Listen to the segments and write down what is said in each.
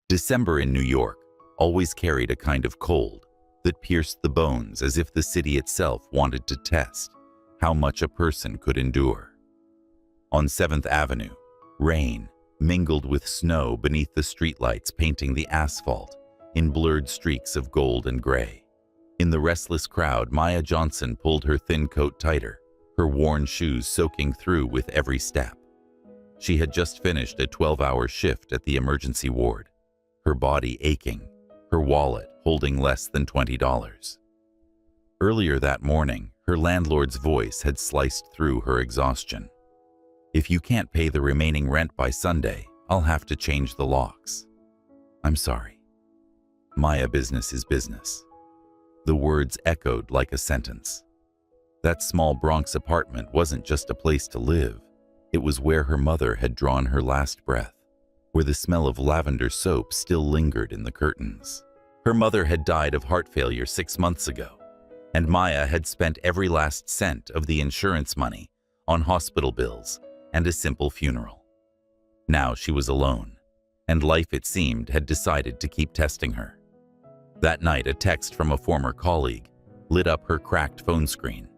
December in New York always carried a kind of cold that pierced the bones, as if the city itself wanted to test how much a person could endure. On 7th Avenue, rain mingled with snow beneath the streetlights, painting the asphalt in blurred streaks of gold and gray. In the restless crowd, Maya Johnson pulled her thin coat tighter, her worn shoes soaking through with every step. She had just finished a 12-hour shift at the emergency ward, her body aching, her wallet holding less than $20. Earlier that morning, her landlord's voice had sliced through her exhaustion. "If you can't pay the remaining rent by Sunday, I'll have to change the locks." "I'm sorry." Maya, business is business. The words echoed like a sentence. That small Bronx apartment wasn't just a place to live. It was where her mother had drawn her last breath, where the smell of lavender soap still lingered in the curtains. Her mother had died of heart failure 6 months ago, and Maya had spent every last cent of the insurance money on hospital bills and a simple funeral. Now she was alone, and life, it seemed, had decided to keep testing her. That night, a text from a former colleague lit up her cracked phone screen.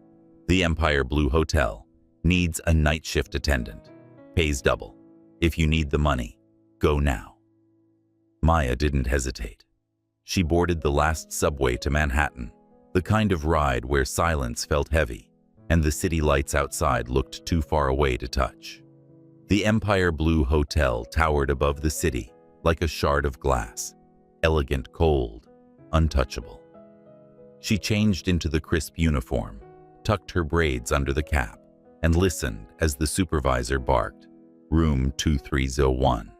"The Empire Blue Hotel needs a night shift attendant. Pays double. If you need the money, go now." Maya didn't hesitate. She boarded the last subway to Manhattan, the kind of ride where silence felt heavy and the city lights outside looked too far away to touch. The Empire Blue Hotel towered above the city like a shard of glass, elegant, cold, untouchable. She changed into the crisp uniform, tucked her braids under the cap, and listened as the supervisor barked, "Room 2301.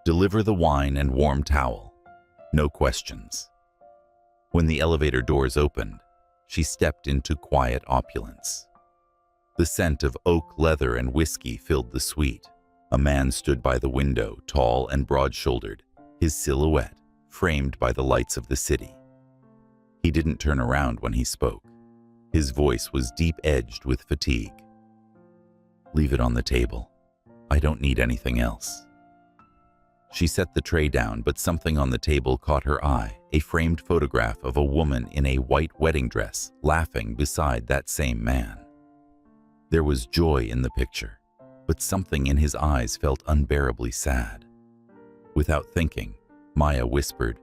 Deliver the wine and warm towel. No questions." When the elevator doors opened, she stepped into quiet opulence. The scent of oak leather and whiskey filled the suite. A man stood by the window, tall and broad-shouldered, his silhouette framed by the lights of the city. He didn't turn around when he spoke. His voice was deep-edged with fatigue. "Leave it on the table. I don't need anything else." She set the tray down, but something on the table caught her eye, a framed photograph of a woman in a white wedding dress laughing beside that same man. There was joy in the picture, but something in his eyes felt unbearably sad. Without thinking, Maya whispered,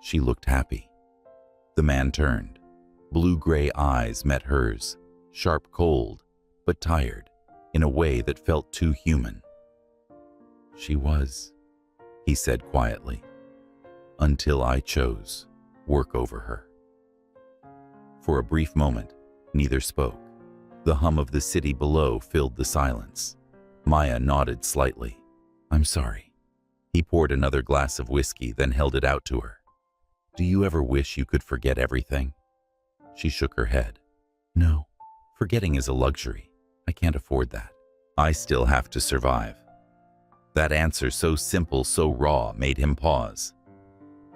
"She looked happy." The man turned. Blue-gray eyes met hers, sharp, cold, but tired, in a way that felt too human. "She was," he said quietly, "until I chose work over her." For a brief moment, neither spoke. The hum of the city below filled the silence. Maya nodded slightly. "I'm sorry." He poured another glass of whiskey, then held it out to her. "Do you ever wish you could forget everything?" She shook her head. "No, forgetting is a luxury. I can't afford that. I still have to survive." That answer, so simple, so raw, made him pause.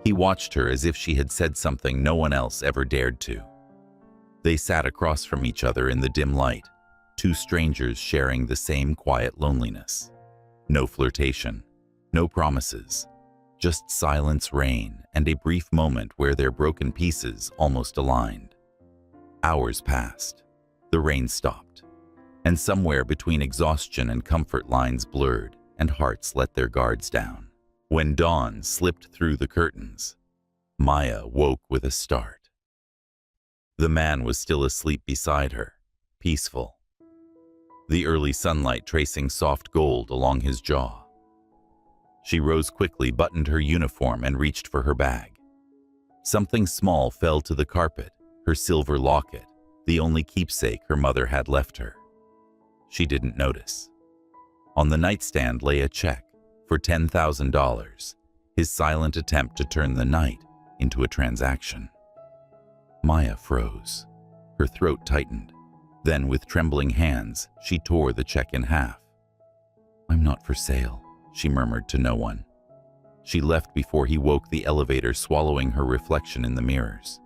He watched her as if she had said something no one else ever dared to. They sat across from each other in the dim light, two strangers sharing the same quiet loneliness. No flirtation, no promises, just silence, rain, and a brief moment where their broken pieces almost aligned. Hours passed. The rain stopped, and somewhere between exhaustion and comfort, lines blurred, and hearts let their guards down. When dawn slipped through the curtains, Maya woke with a start. The man was still asleep beside her, peaceful, the early sunlight tracing soft gold along his jaw. She rose quickly, buttoned her uniform, and reached for her bag. Something small fell to the carpet, her silver locket, the only keepsake her mother had left her. She didn't notice. On the nightstand lay a check for $10,000, his silent attempt to turn the night into a transaction. Maya froze. Her throat tightened. Then, with trembling hands, she tore the check in half. "I'm not for sale," she murmured to no one. She left before he woke the elevator, swallowing her reflection in the mirrors.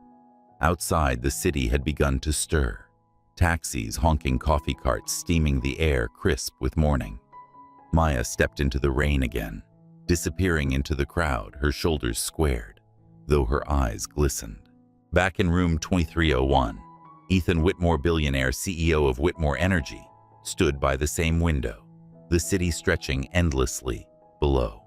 Outside, the city had begun to stir. Taxis, honking coffee carts, steaming the air crisp with morning. Maya stepped into the rain again, disappearing into the crowd, her shoulders squared, though her eyes glistened. Back in room 2301, Ethan Whitmore, billionaire CEO of Whitmore Energy, stood by the same window, the city stretching endlessly below.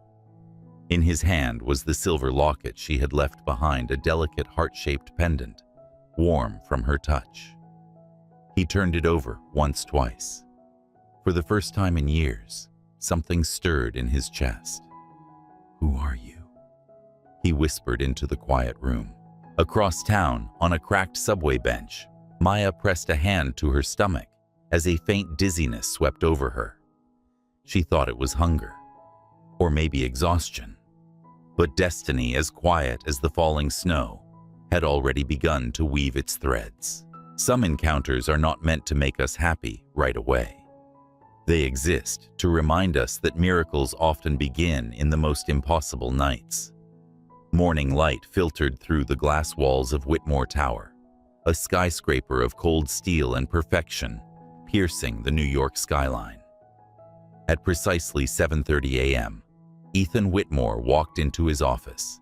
In his hand was the silver locket she had left behind, a delicate heart-shaped pendant, warm from her touch. He turned it over once, twice. For the first time in years, something stirred in his chest. "Who are you?" he whispered into the quiet room. Across town, on a cracked subway bench, Maya pressed a hand to her stomach as a faint dizziness swept over her. She thought it was hunger, or maybe exhaustion. But destiny, as quiet as the falling snow, had already begun to weave its threads. Some encounters are not meant to make us happy right away. They exist to remind us that miracles often begin in the most impossible nights. Morning light filtered through the glass walls of Whitmore Tower, a skyscraper of cold steel and perfection, piercing the New York skyline. At precisely 7:30 a.m., Ethan Whitmore walked into his office,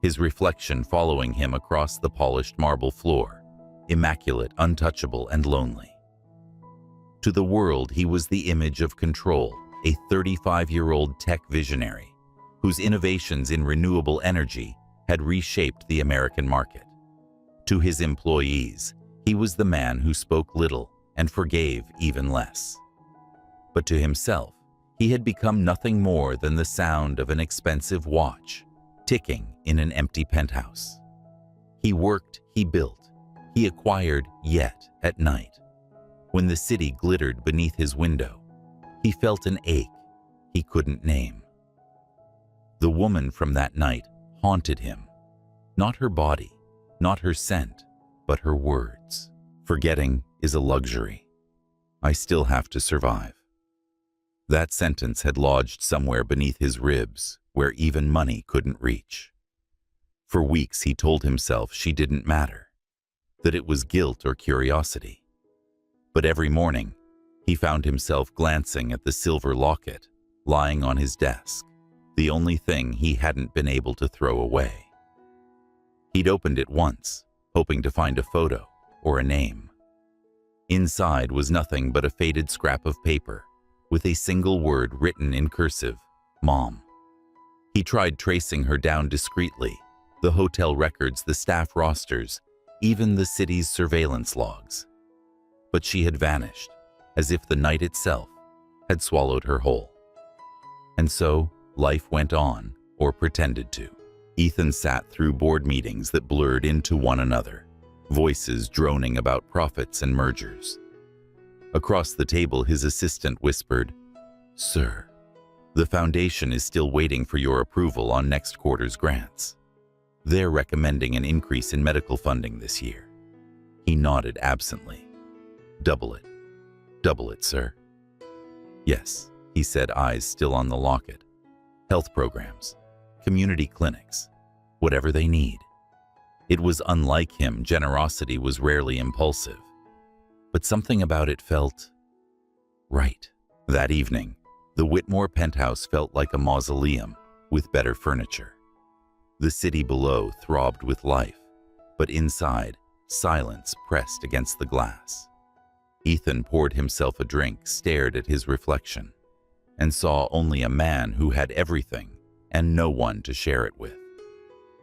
his reflection following him across the polished marble floor, immaculate, untouchable, and lonely. To the world, he was the image of control, a 35-year-old tech visionary whose innovations in renewable energy had reshaped the American market. To his employees, he was the man who spoke little and forgave even less. But to himself, he had become nothing more than the sound of an expensive watch ticking in an empty penthouse. He worked, he built, he acquired, yet at night, when the city glittered beneath his window, he felt an ache he couldn't name. The woman from that night haunted him. Not her body, not her scent, but her words. "Forgetting is a luxury. I still have to survive." That sentence had lodged somewhere beneath his ribs, where even money couldn't reach. For weeks he told himself she didn't matter, that it was guilt or curiosity. But every morning, he found himself glancing at the silver locket lying on his desk, the only thing he hadn't been able to throw away. He'd opened it once, hoping to find a photo or a name. Inside was nothing but a faded scrap of paper with a single word written in cursive, "Mom." He tried tracing her down discreetly, the hotel records, the staff rosters, even the city's surveillance logs. But she had vanished, as if the night itself had swallowed her whole. And so, life went on, or pretended to. Ethan sat through board meetings that blurred into one another, voices droning about profits and mergers. Across the table, his assistant whispered, "Sir, the foundation is still waiting for your approval on next quarter's grants. They're recommending an increase in medical funding this year." He nodded absently. "Double it. Double it, sir." "Yes," he said, eyes still on the locket. "Health programs, community clinics, whatever they need." It was unlike him. Generosity was rarely impulsive, but something about it felt right. That evening, the Whitmore penthouse felt like a mausoleum with better furniture. The city below throbbed with life, but inside, silence pressed against the glass. Ethan poured himself a drink, stared at his reflection, and saw only a man who had everything and no one to share it with.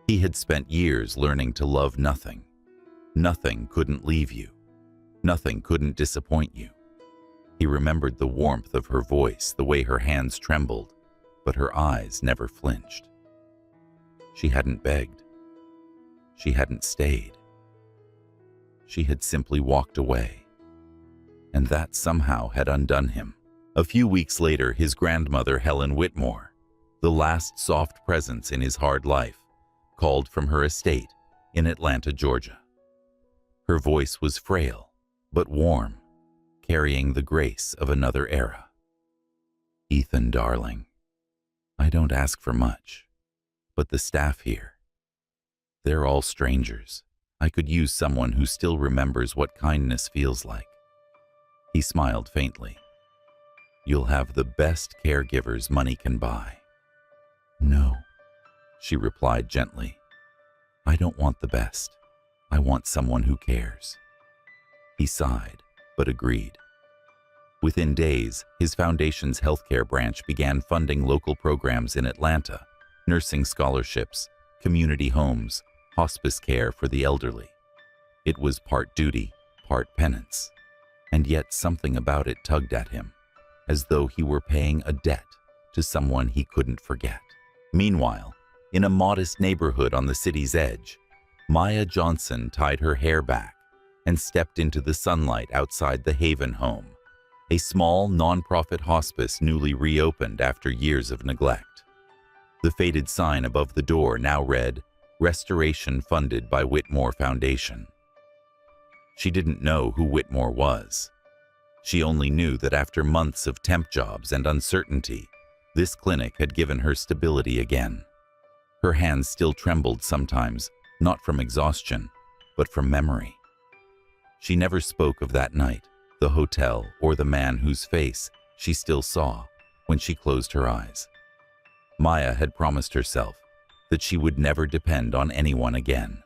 He had spent years learning to love nothing. Nothing couldn't leave you. Nothing couldn't disappoint you. He remembered the warmth of her voice, the way her hands trembled, but her eyes never flinched. She hadn't begged. She hadn't stayed. She had simply walked away. And that somehow had undone him. A few weeks later, his grandmother, Helen Whitmore, the last soft presence in his hard life, called from her estate in Atlanta, Georgia. Her voice was frail, but warm, carrying the grace of another era. "Ethan, darling, I don't ask for much, but the staff here, they're all strangers. I could use someone who still remembers what kindness feels like." He smiled faintly. "You'll have the best caregivers money can buy." No, she replied gently. I don't want the best. I want someone who cares. He sighed, but agreed. Within days, his foundation's healthcare branch began funding local programs in Atlanta, nursing scholarships, community homes, hospice care for the elderly. It was part duty, part penance, and yet something about it tugged at him, as though he were paying a debt to someone he couldn't forget. Meanwhile, in a modest neighborhood on the city's edge, Maya Johnson tied her hair back and stepped into the sunlight outside the Haven home, a small nonprofit hospice newly reopened after years of neglect. The faded sign above the door now read, "Restoration funded by Whitmore Foundation." She didn't know who Whitmore was. She only knew that after months of temp jobs and uncertainty, this clinic had given her stability again. Her hands still trembled sometimes, not from exhaustion, but from memory. She never spoke of that night, the hotel, or the man whose face she still saw when she closed her eyes. Maya had promised herself that she would never depend on anyone again.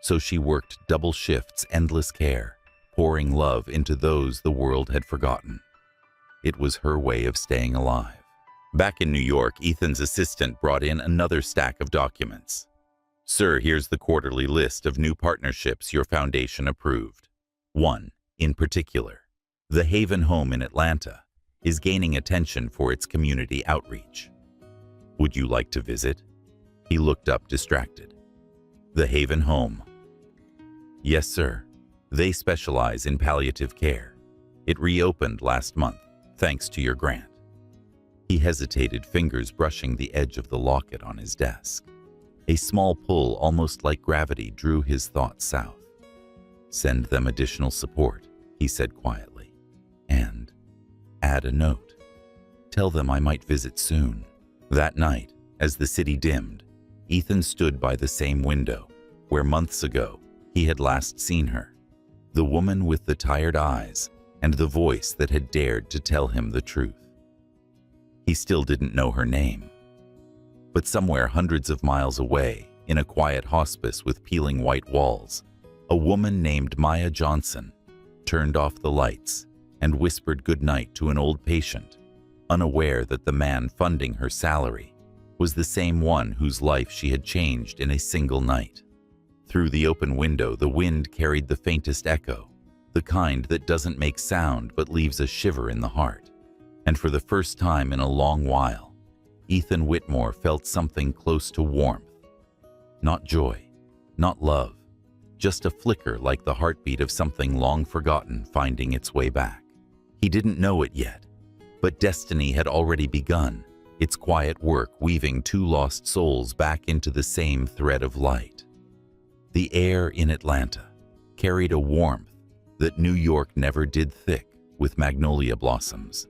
So she worked double shifts, endless care, pouring love into those the world had forgotten. It was her way of staying alive. Back in New York, Ethan's assistant brought in another stack of documents. Sir, here's the quarterly list of new partnerships your foundation approved. One, in particular, the Haven Home in Atlanta, is gaining attention for its community outreach. Would you like to visit? He looked up distracted. The Haven Home. Yes, sir. They specialize in palliative care. It reopened last month, thanks to your grant. He hesitated, fingers brushing the edge of the locket on his desk. A small pull, almost like gravity, drew his thoughts south. Send them additional support, he said quietly. And add a note. Tell them I might visit soon. That night, as the city dimmed, Ethan stood by the same window where months ago he had last seen her. The woman with the tired eyes and the voice that had dared to tell him the truth. He still didn't know her name. But somewhere hundreds of miles away, in a quiet hospice with peeling white walls, a woman named Maya Johnson turned off the lights and whispered goodnight to an old patient, unaware that the man funding her salary was the same one whose life she had changed in a single night. Through the open window, the wind carried the faintest echo, the kind that doesn't make sound but leaves a shiver in the heart. And for the first time in a long while, Ethan Whitmore felt something close to warmth. Not joy, not love, just a flicker like the heartbeat of something long forgotten finding its way back. He didn't know it yet, but destiny had already begun, its quiet work weaving two lost souls back into the same thread of light. The air in Atlanta carried a warmth that New York never did, thick with magnolia blossoms,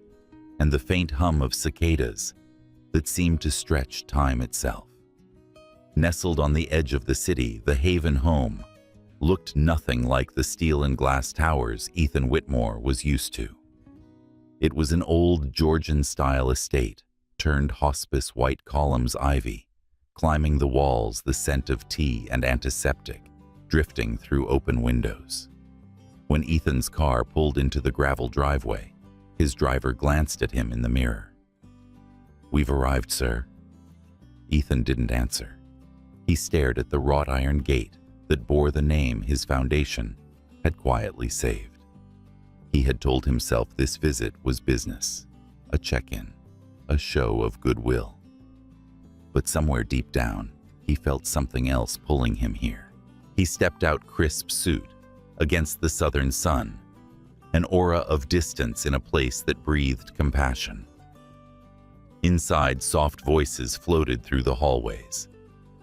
and the faint hum of cicadas that seemed to stretch time itself. Nestled on the edge of the city, the Haven Home looked nothing like the steel and glass towers Ethan Whitmore was used to. It was an old Georgian-style estate, turned hospice, white columns, ivy, climbing the walls, the scent of tea and antiseptic drifting through open windows. When Ethan's car pulled into the gravel driveway, his driver glanced at him in the mirror. "We've arrived, sir." Ethan didn't answer. He stared at the wrought iron gate that bore the name his foundation had quietly saved. He had told himself this visit was business, a check-in, a show of goodwill. But somewhere deep down, he felt something else pulling him here. He stepped out, crisp suit, against the southern sun, an aura of distance in a place that breathed compassion. Inside, soft voices floated through the hallways.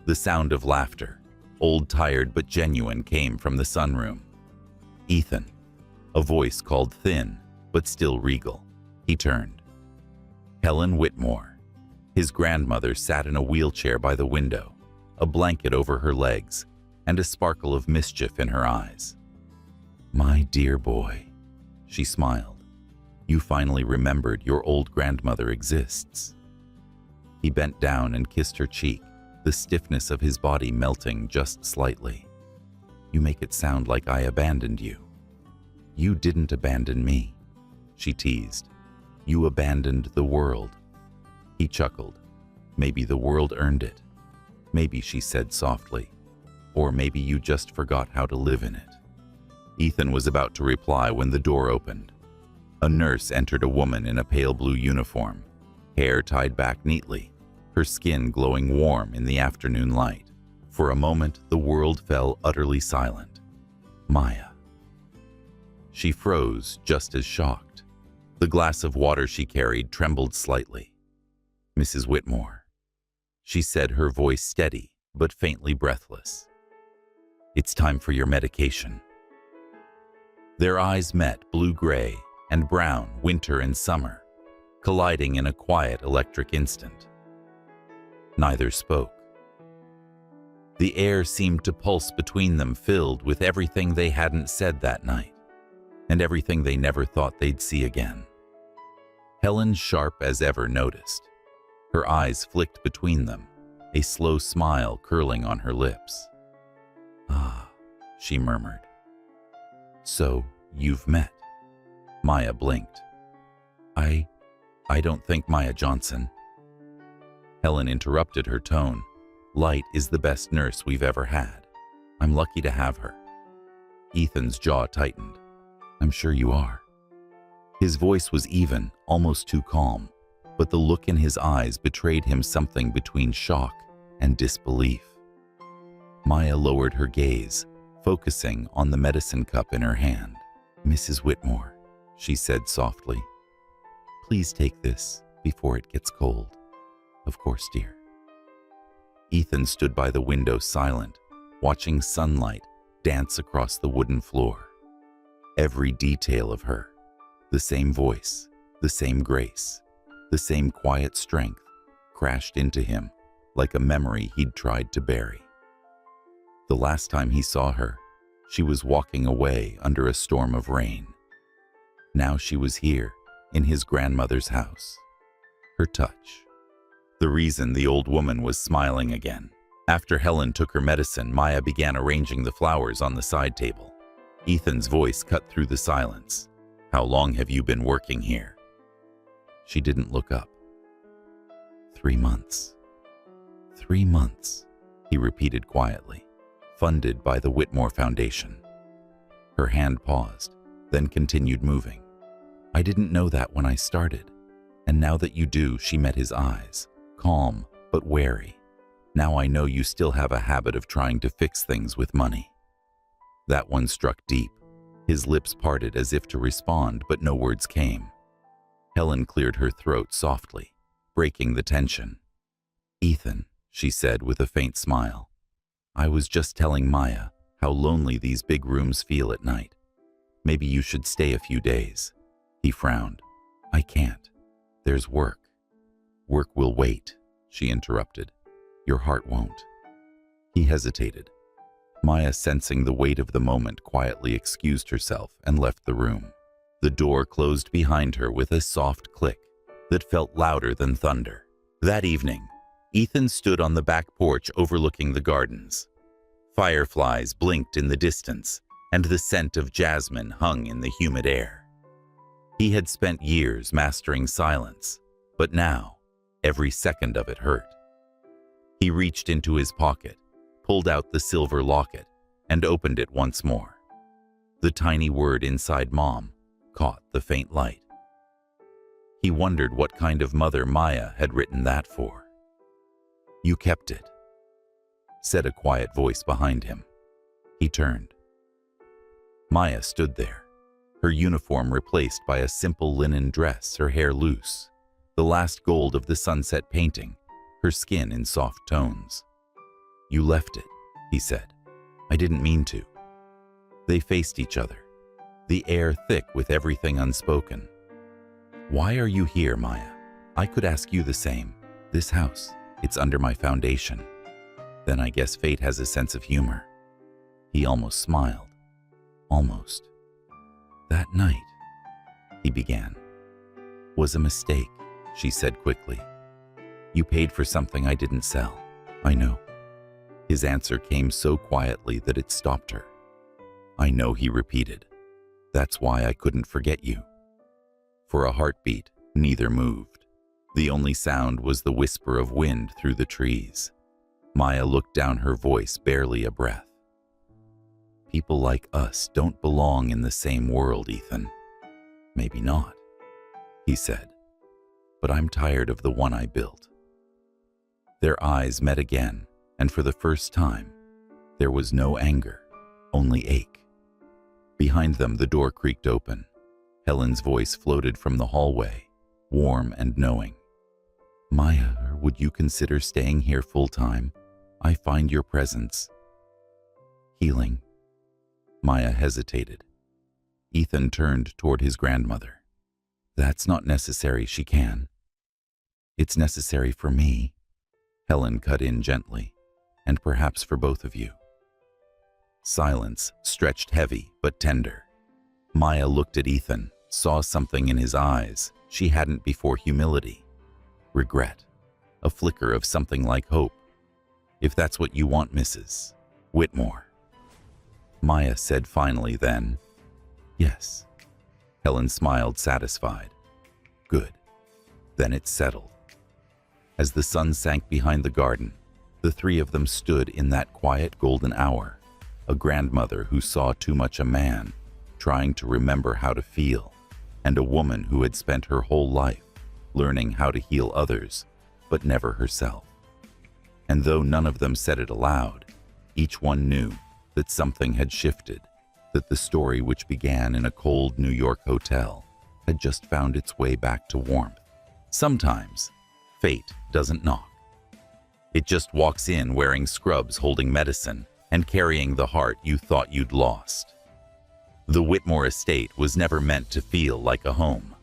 The sound of laughter, old, tired but genuine, came from the sunroom. "Ethan," a voice called thin but still regal. He turned. Helen Whitmore. His grandmother sat in a wheelchair by the window, a blanket over her legs and a sparkle of mischief in her eyes. "My dear boy," she smiled. "You finally remembered your old grandmother exists." He bent down and kissed her cheek, the stiffness of his body melting just slightly. You make it sound like I abandoned you. You didn't abandon me, she teased. You abandoned the world. He chuckled. Maybe the world earned it. Maybe, she said softly. Or maybe you just forgot how to live in it. Ethan was about to reply when the door opened. A nurse entered, a woman in a pale blue uniform, hair tied back neatly, her skin glowing warm in the afternoon light. For a moment, the world fell utterly silent. Maya. She froze, just as shocked. The glass of water she carried trembled slightly. Mrs. Whitmore, she said, her voice steady but faintly breathless. It's time for your medication. Their eyes met, blue-gray and brown, winter and summer, colliding in a quiet electric instant. Neither spoke. The air seemed to pulse between them, filled with everything they hadn't said that night, and everything they never thought they'd see again. Helen, sharp as ever, noticed. Her eyes flicked between them, a slow smile curling on her lips. Ah, she murmured. So, you've met. Maya blinked. I don't think Maya Johnson. Helen interrupted her tone. Light is the best nurse we've ever had. I'm lucky to have her. Ethan's jaw tightened. I'm sure you are. His voice was even, almost too calm, but the look in his eyes betrayed him something between shock and disbelief. Maya lowered her gaze, focusing on the medicine cup in her hand. Mrs. Whitmore, she said softly, please take this before it gets cold. Of course, dear. Ethan stood by the window silent, watching sunlight dance across the wooden floor. Every detail of her, the same voice, the same grace, the same quiet strength, crashed into him like a memory he'd tried to bury. The last time he saw her, she was walking away under a storm of rain. Now she was here, in his grandmother's house. Her touch. The reason the old woman was smiling again. After Helen took her medicine, Maya began arranging the flowers on the side table. Ethan's voice cut through the silence. How long have you been working here? She didn't look up. 3 months. 3 months, he repeated quietly. Funded by the Whitmore Foundation. Her hand paused, then continued moving. I didn't know that when I started. And now that you do, she met his eyes, calm but wary. Now I know you still have a habit of trying to fix things with money. That one struck deep. His lips parted as if to respond, but no words came. Helen cleared her throat softly, breaking the tension. Ethan, she said with a faint smile. I was just telling Maya how lonely these big rooms feel at night. Maybe you should stay a few days. He frowned. I can't. There's work. Work will wait, she interrupted. Your heart won't. He hesitated. Maya, sensing the weight of the moment, quietly excused herself and left the room. The door closed behind her with a soft click that felt louder than thunder. That evening, Ethan stood on the back porch overlooking the gardens. Fireflies blinked in the distance, and the scent of jasmine hung in the humid air. He had spent years mastering silence, but now, every second of it hurt. He reached into his pocket, pulled out the silver locket, and opened it once more. The tiny word inside Mom caught the faint light. He wondered what kind of mother Maya had written that for. You kept it, said a quiet voice behind him. He turned. Maya stood there, her uniform replaced by a simple linen dress, her hair loose, the last gold of the sunset painting, her skin in soft tones. You left it, he said. I didn't mean to. They faced each other, the air thick with everything unspoken. Why are you here, Maya? I could ask you the same. This house, it's under my foundation. Then I guess fate has a sense of humor. He almost smiled. Almost. That night, he began, was a mistake, she said quickly. You paid for something I didn't sell. I know. His answer came so quietly that it stopped her. I know, he repeated. That's why I couldn't forget you. For a heartbeat, neither moved. The only sound was the whisper of wind through the trees. Maya looked down, her voice barely a breath. People like us don't belong in the same world, Ethan. Maybe not, he said, but I'm tired of the one I built. Their eyes met again, and for the first time, there was no anger, only ache. Behind them, the door creaked open. Helen's voice floated from the hallway, warm and knowing. Maya, would you consider staying here full-time? I find your presence healing. Maya hesitated. Ethan turned toward his grandmother. That's not necessary, she can. It's necessary for me, Helen cut in gently, and perhaps for both of you. Silence stretched heavy but tender. Maya looked at Ethan, saw something in his eyes she hadn't before: humility, regret, a flicker of something like hope. If that's what you want, Mrs. Whitmore. Maya said finally then, yes. Helen smiled, satisfied. Good. Then it settled. As the sun sank behind the garden, the three of them stood in that quiet golden hour, a grandmother who saw too much, a man trying to remember how to feel, and a woman who had spent her whole life learning how to heal others, but never herself. And though none of them said it aloud, each one knew that something had shifted, that the story which began in a cold New York hotel had just found its way back to warmth. Sometimes, fate doesn't knock. It just walks in wearing scrubs, holding medicine, and carrying the heart you thought you'd lost. The Whitmore estate was never meant to feel like a home.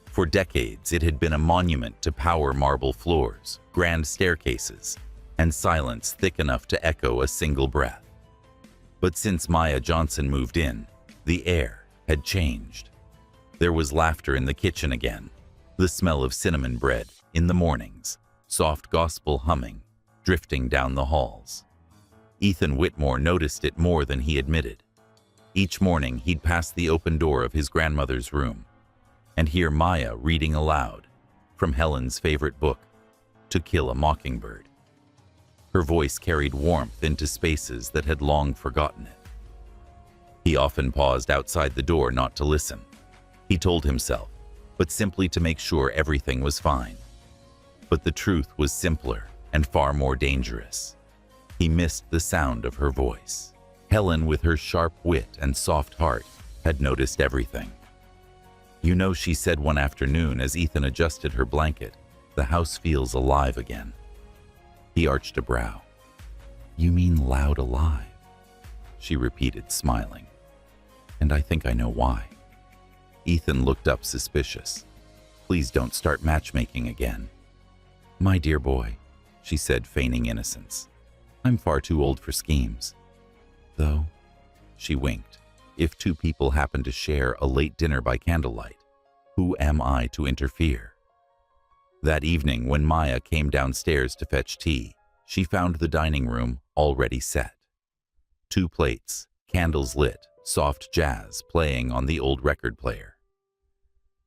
For decades, it had been a monument to power: marble floors, grand staircases, and silence thick enough to echo a single breath. But since Maya Johnson moved in, the air had changed. There was laughter in the kitchen again, the smell of cinnamon bread in the mornings, soft gospel humming drifting down the halls. Ethan Whitmore noticed it more than he admitted. Each morning, he'd pass the open door of his grandmother's room and hear Maya reading aloud from Helen's favorite book, To Kill a Mockingbird. Her voice carried warmth into spaces that had long forgotten it. He often paused outside the door, not to listen, he told himself, but simply to make sure everything was fine. But the truth was simpler and far more dangerous. He missed the sound of her voice. Helen, with her sharp wit and soft heart, had noticed everything. You know, she said one afternoon as Ethan adjusted her blanket, the house feels alive again. He arched a brow. You mean loud alive? She repeated, smiling. And I think I know why. Ethan looked up, suspicious. Please don't start matchmaking again. My dear boy, she said, feigning innocence. I'm far too old for schemes. Though, she winked, if two people happen to share a late dinner by candlelight, who am I to interfere? That evening, when Maya came downstairs to fetch tea, she found the dining room already set. 2 plates, candles lit, soft jazz playing on the old record player.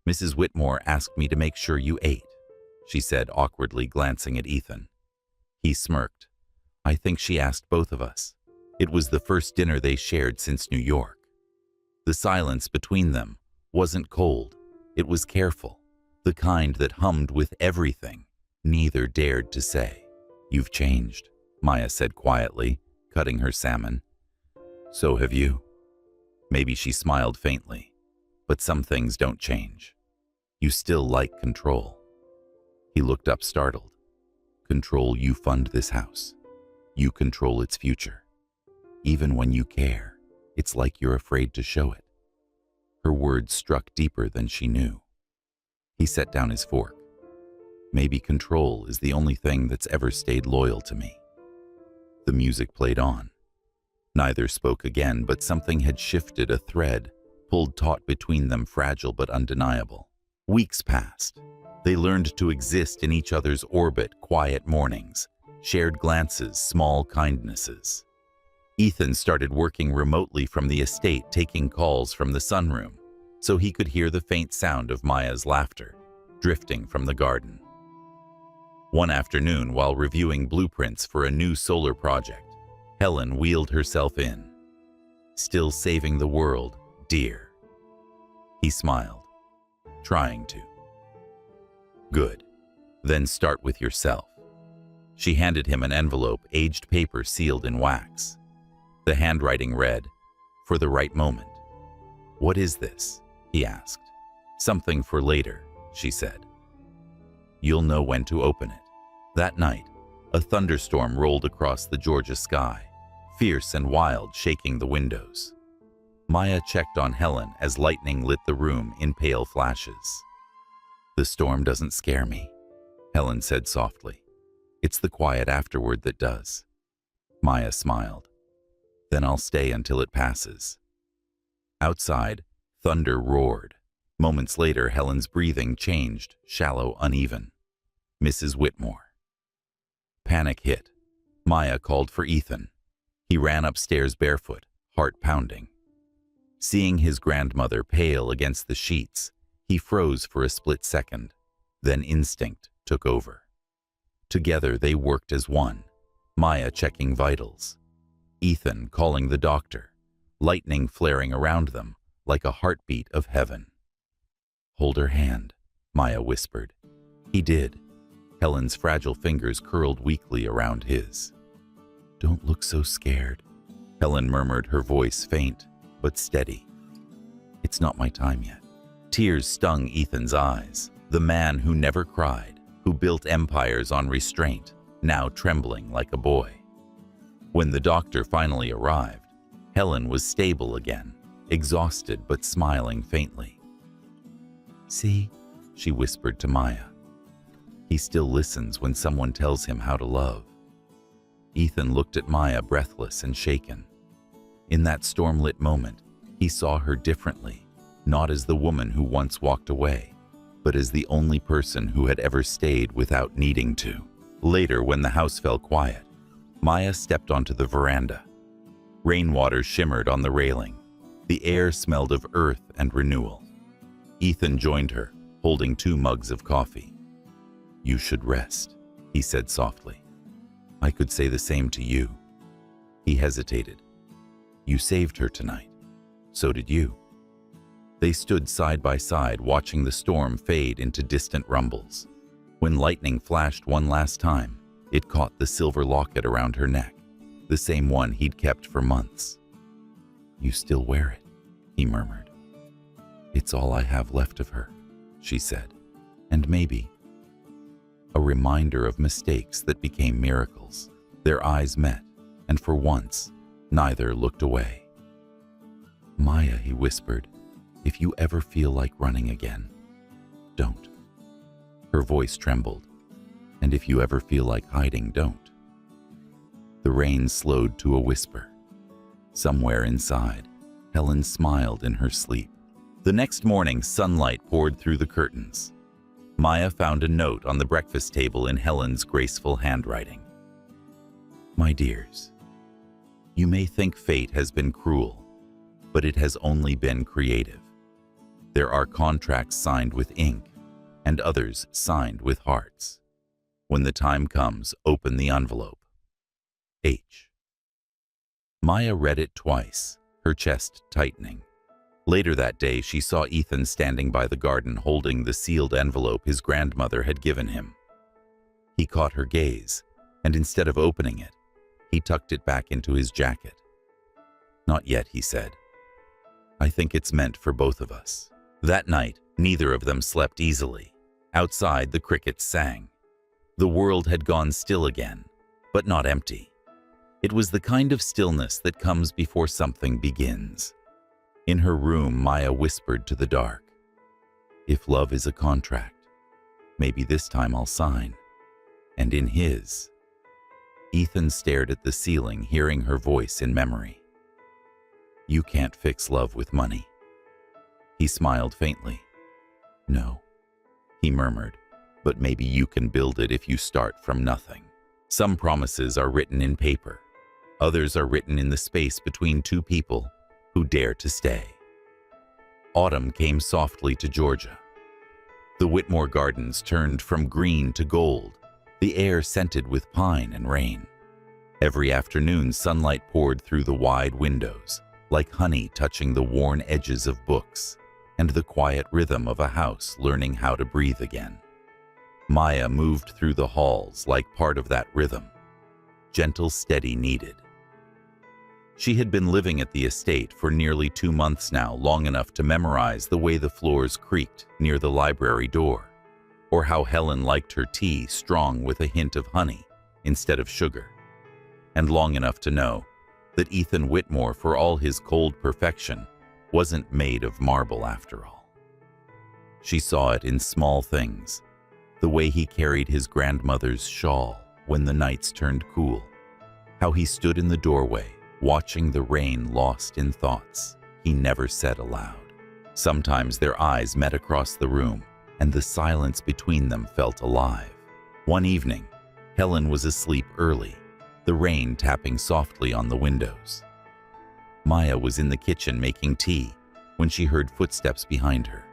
Mrs. Whitmore asked me to make sure you ate, she said, awkwardly glancing at Ethan. He smirked. I think she asked both of us. It was the first dinner they shared since New York. The silence between them wasn't cold, it was careful, the kind that hummed with everything neither dared to say. You've changed, Maya said quietly, cutting her salmon. So have you. Maybe she smiled faintly, but some things don't change. You still like control. He looked up, startled. Control? You fund this house. You control its future. Even when you care, it's like you're afraid to show it. Her words struck deeper than she knew. He set down his fork. Maybe control is the only thing that's ever stayed loyal to me. The music played on. Neither spoke again, but something had shifted, a thread pulled taut between them, fragile but undeniable. Weeks passed. They learned to exist in each other's orbit, quiet mornings, shared glances, small kindnesses. Ethan started working remotely from the estate, taking calls from the sunroom, so he could hear the faint sound of Maya's laughter, drifting from the garden. One afternoon, while reviewing blueprints for a new solar project, Helen wheeled herself in. "Still saving the world, dear." He smiled, trying to. "Good. Then start with yourself." She handed him an envelope, aged paper sealed in wax. The handwriting read, "For the right moment." "What is this?" he asked. "Something for later," she said. "You'll know when to open it." That night, a thunderstorm rolled across the Georgia sky, fierce and wild, shaking the windows. Maya checked on Helen as lightning lit the room in pale flashes. "The storm doesn't scare me," Helen said softly. "It's the quiet afterward that does." Maya smiled. "Then I'll stay until it passes." Outside, thunder roared. Moments later, Helen's breathing changed, shallow, uneven. "Mrs. Whitmore." Panic hit. Maya called for Ethan. He ran upstairs barefoot, heart pounding. Seeing his grandmother pale against the sheets, he froze for a split second. Then instinct took over. Together they worked as one, Maya checking vitals, Ethan calling the doctor, lightning flaring around them like a heartbeat of heaven. "Hold her hand," Maya whispered. He did. Helen's fragile fingers curled weakly around his. "Don't look so scared," Helen murmured, her voice faint but steady. "It's not my time yet." Tears stung Ethan's eyes. The man who never cried, who built empires on restraint, now trembling like a boy. When the doctor finally arrived, Helen was stable again, exhausted but smiling faintly. "See," she whispered to Maya. "He still listens when someone tells him how to love." Ethan looked at Maya, breathless and shaken. In that storm-lit moment, he saw her differently, not as the woman who once walked away, but as the only person who had ever stayed without needing to. Later, when the house fell quiet, Maya stepped onto the veranda. Rainwater shimmered on the railing. The air smelled of earth and renewal. Ethan joined her, holding 2 mugs of coffee. "You should rest," he said softly. "I could say the same to you." He hesitated. "You saved her tonight. So did you." They stood side by side, watching the storm fade into distant rumbles. When lightning flashed one last time, it caught the silver locket around her neck, the same one he'd kept for months. "You still wear it," he murmured. "It's all I have left of her," she said. "And maybe a reminder of mistakes that became miracles." Their eyes met, and for once, neither looked away. "Maya," he whispered, "if you ever feel like running again, don't." Her voice trembled. "And if you ever feel like hiding, don't." The rain slowed to a whisper. Somewhere inside, Helen smiled in her sleep. The next morning, sunlight poured through the curtains. Maya found a note on the breakfast table in Helen's graceful handwriting. "My dears, you may think fate has been cruel, but it has only been creative. There are contracts signed with ink and others signed with hearts. When the time comes, open the envelope. H." Maya read it twice, her chest tightening. Later that day, she saw Ethan standing by the garden holding the sealed envelope his grandmother had given him. He caught her gaze, and instead of opening it, he tucked it back into his jacket. "Not yet," he said. "I think it's meant for both of us." That night, neither of them slept easily. Outside, the crickets sang. The world had gone still again, but not empty. It was the kind of stillness that comes before something begins. In her room, Maya whispered to the dark, "If love is a contract, maybe this time I'll sign." And in his, Ethan stared at the ceiling, hearing her voice in memory. "You can't fix love with money." He smiled faintly. "No," he murmured, but maybe you can build it if you start from nothing. Some promises are written in paper. Others are written in the space between two people who dare to stay. Autumn came softly to Georgia. The Whitmore Gardens turned from green to gold, the air scented with pine and rain. Every afternoon, sunlight poured through the wide windows, like honey touching the worn edges of books, and the quiet rhythm of a house learning how to breathe again. Maya moved through the halls like part of that rhythm, gentle, steady, needed. She had been living at the estate for nearly 2 months now, long enough to memorize the way the floors creaked near the library door, or how Helen liked her tea strong with a hint of honey instead of sugar, and long enough to know that Ethan Whitmore, for all his cold perfection, wasn't made of marble after all. She saw it in small things, the way he carried his grandmother's shawl when the nights turned cool, how he stood in the doorway watching the rain lost in thoughts he never said aloud. Sometimes their eyes met across the room, and the silence between them felt alive. One evening, Helen was asleep early, the rain tapping softly on the windows. Maya was in the kitchen making tea when she heard footsteps behind her.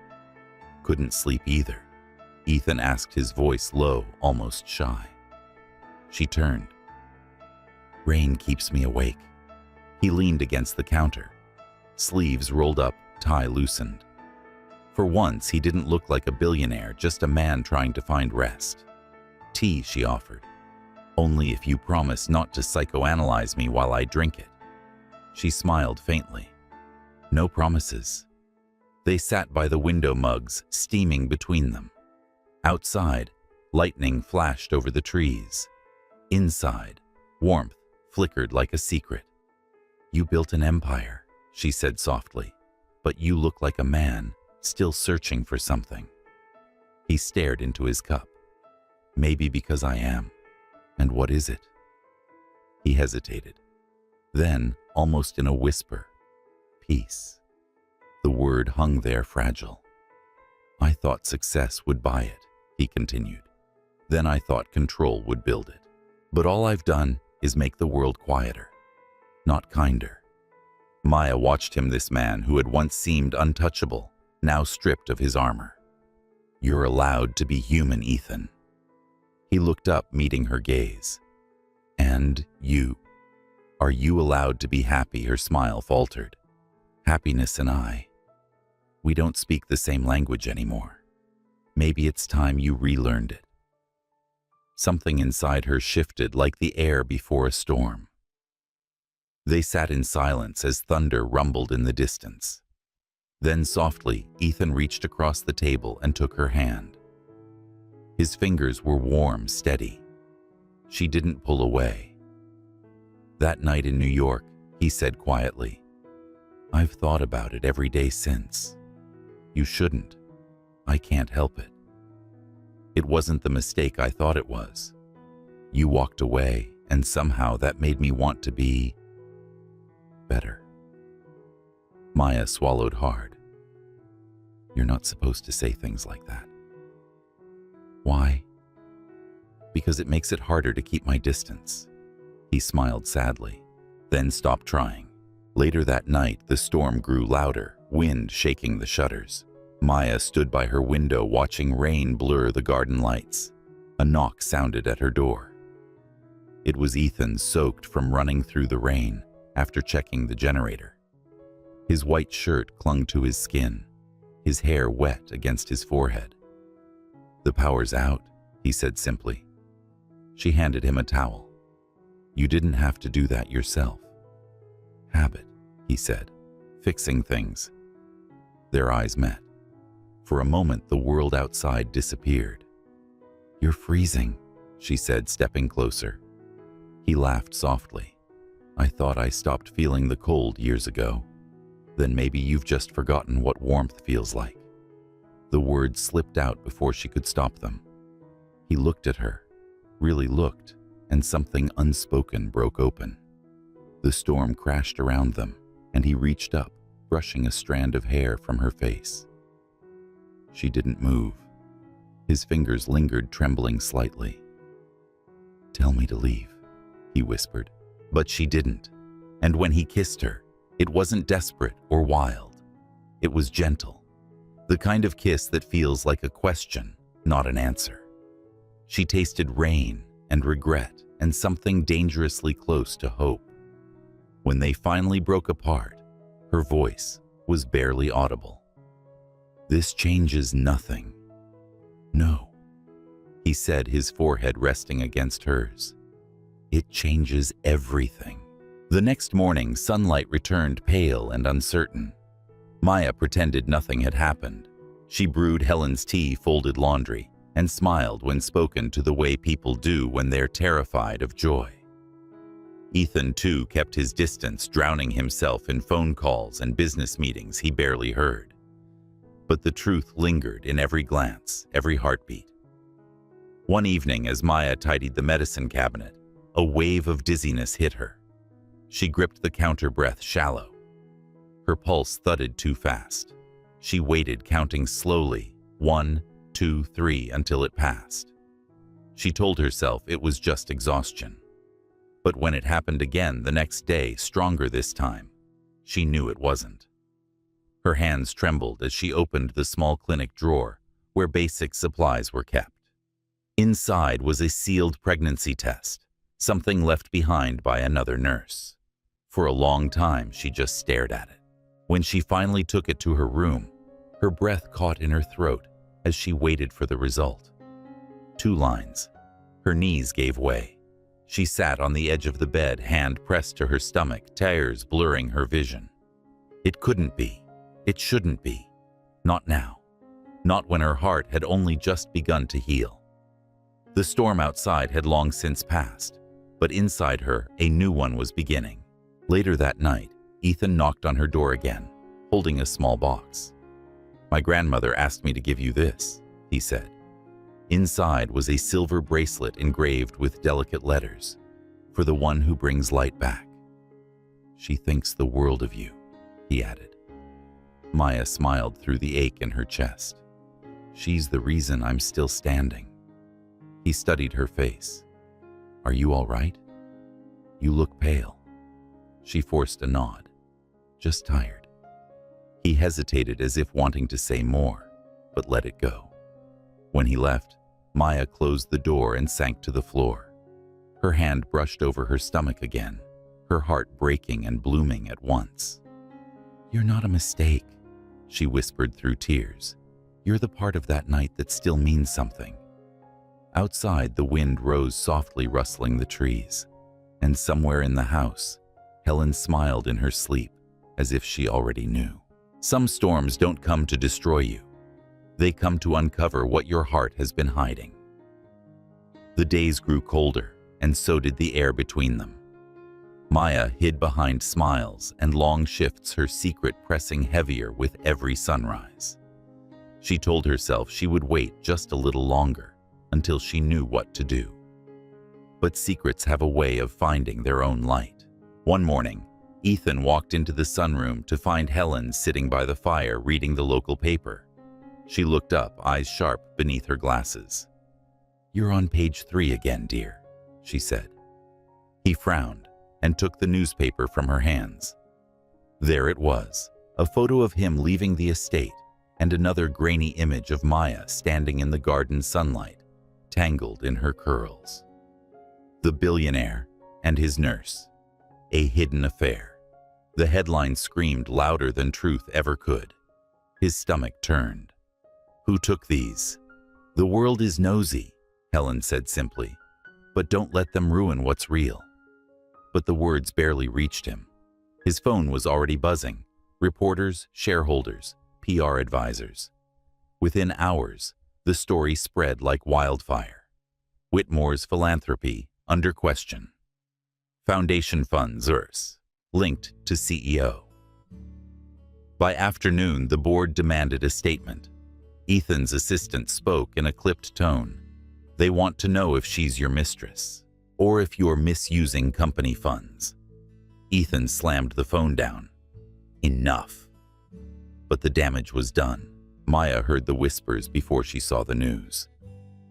Couldn't sleep either. Ethan asked, his voice low, almost shy. She turned. Rain keeps me awake. He leaned against the counter, sleeves rolled up, tie loosened. For once, he didn't look like a billionaire, just a man trying to find rest. Tea, she offered. Only if you promise not to psychoanalyze me while I drink it. She smiled faintly. No promises. They sat by the window, mugs steaming between them. Outside, lightning flashed over the trees. Inside, warmth flickered like a secret. You built an empire, she said softly, but you look like a man still searching for something. He stared into his cup. Maybe because I am. And what is it? He hesitated. Then, almost in a whisper, peace. The word hung there fragile. I thought success would buy it, he continued. Then I thought control would build it. But all I've done is make the world quieter, not kinder. Maya watched him, this man who had once seemed untouchable, now stripped of his armor. You're allowed to be human, Ethan. He looked up, meeting her gaze. And you? Are you allowed to be happy? Her smile faltered. Happiness and I. We don't speak the same language anymore. Maybe it's time you relearned it. Something inside her shifted like the air before a storm. They sat in silence as thunder rumbled in the distance. Then softly, Ethan reached across the table and took her hand. His fingers were warm, steady. She didn't pull away. That night in New York, he said quietly, I've thought about it every day since. You shouldn't. I can't help it. It wasn't the mistake I thought it was. You walked away, and somehow that made me want to be better. Maya swallowed hard. You're not supposed to say things like that. Why? Because it makes it harder to keep my distance. He smiled sadly, then stopped trying. Later that night, the storm grew louder, wind shaking the shutters. Maya stood by her window watching rain blur the garden lights. A knock sounded at her door. It was Ethan, soaked from running through the rain after checking the generator. His white shirt clung to his skin, his hair wet against his forehead. The power's out, he said simply. She handed him a towel. You didn't have to do that yourself. Habit, he said, fixing things. Their eyes met. For a moment, the world outside disappeared. You're freezing, she said, stepping closer. He laughed softly. I thought I stopped feeling the cold years ago. Then maybe you've just forgotten what warmth feels like. The words slipped out before she could stop them. He looked at her, really looked, and something unspoken broke open. The storm crashed around them, and he reached up, brushing a strand of hair from her face. She didn't move. His fingers lingered, trembling slightly. "Tell me to leave," he whispered. But she didn't. And when he kissed her, it wasn't desperate or wild. It was gentle. The kind of kiss that feels like a question, not an answer. She tasted rain and regret and something dangerously close to hope. When they finally broke apart, her voice was barely audible. "This changes nothing." "No," he said, his forehead resting against hers. "It changes everything." The next morning, sunlight returned, pale and uncertain. Maya pretended nothing had happened. She brewed Helen's tea, folded laundry, and smiled when spoken to the way people do when they're terrified of joy. Ethan, too, kept his distance, drowning himself in phone calls and business meetings he barely heard. But the truth lingered in every glance, every heartbeat. One evening, as Maya tidied the medicine cabinet, a wave of dizziness hit her. She gripped the counter, breath shallow. Her pulse thudded too fast. She waited, counting slowly, 1, 2, 3, until it passed. She told herself it was just exhaustion. But when it happened again the next day, stronger this time, she knew it wasn't. Her hands trembled as she opened the small clinic drawer where basic supplies were kept. Inside was a sealed pregnancy test, something left behind by another nurse. For a long time, she just stared at it. When she finally took it to her room, her breath caught in her throat as she waited for the result. 2 lines. Her knees gave way. She sat on the edge of the bed, hand pressed to her stomach, tears blurring her vision. It couldn't be. It shouldn't be. Not now. Not when her heart had only just begun to heal. The storm outside had long since passed, but inside her, a new one was beginning. Later that night, Ethan knocked on her door again, holding a small box. "My grandmother asked me to give you this," he said. Inside was a silver bracelet engraved with delicate letters, "For the one who brings light back." "She thinks the world of you," he added. Maya smiled through the ache in her chest. "She's the reason I'm still standing." He studied her face. "Are you all right? You look pale." She forced a nod. "Just tired." He hesitated, as if wanting to say more, but let it go. When he left, Maya closed the door and sank to the floor. Her hand brushed over her stomach again, her heart breaking and blooming at once. "You're not a mistake," she whispered through tears. "You're the part of that night that still means something." Outside, the wind rose softly, rustling the trees. And somewhere in the house, Helen smiled in her sleep, as if she already knew. Some storms don't come to destroy you. They come to uncover what your heart has been hiding. The days grew colder, and so did the air between them. Maya hid behind smiles and long shifts, her secret pressing heavier with every sunrise. She told herself she would wait just a little longer, until she knew what to do. But secrets have a way of finding their own light. One morning, Ethan walked into the sunroom to find Helen sitting by the fire reading the local paper. She looked up, eyes sharp beneath her glasses. "You're on page 3 again, dear," she said. He frowned and took the newspaper from her hands. There it was, a photo of him leaving the estate and another grainy image of Maya standing in the garden sunlight, tangled in her curls. The billionaire and his nurse. A hidden affair. The headline screamed louder than truth ever could. His stomach turned. Who took these? "The world is nosy," Helen said simply, "but don't let them ruin what's real." But the words barely reached him. His phone was already buzzing. Reporters, shareholders, PR advisors. Within hours, the story spread like wildfire. Whitmore's philanthropy under question. Foundation funds linked to CEO. By afternoon, the board demanded a statement. Ethan's assistant spoke in a clipped tone. "They want to know if she's your mistress, or if you're misusing company funds." Ethan slammed the phone down. Enough. But the damage was done. Maya heard the whispers before she saw the news.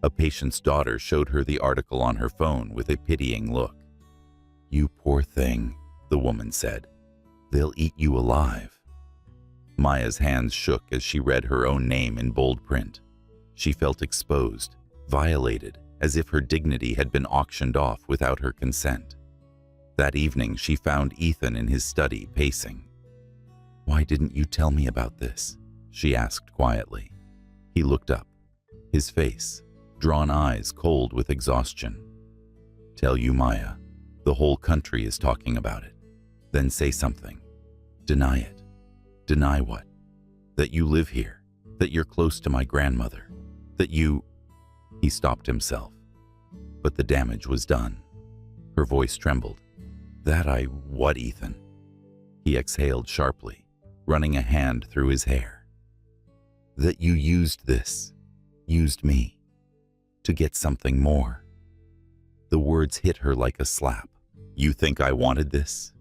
A patient's daughter showed her the article on her phone with a pitying look. "You poor thing," the woman said. "They'll eat you alive." Maya's hands shook as she read her own name in bold print. She felt exposed, violated, as if her dignity had been auctioned off without her consent. That evening, she found Ethan in his study, pacing. "Why didn't you tell me about this?" she asked quietly. He looked up, his face, drawn eyes cold with exhaustion. "Tell you, Maya. The whole country is talking about it. Then say something. Deny it. Deny what? That you live here, that you're close to my grandmother, that you—" He stopped himself. But the damage was done. Her voice trembled. What, Ethan?" He exhaled sharply, running a hand through his hair. "That you used me, to get something more." The words hit her like a slap. "You think I wanted this?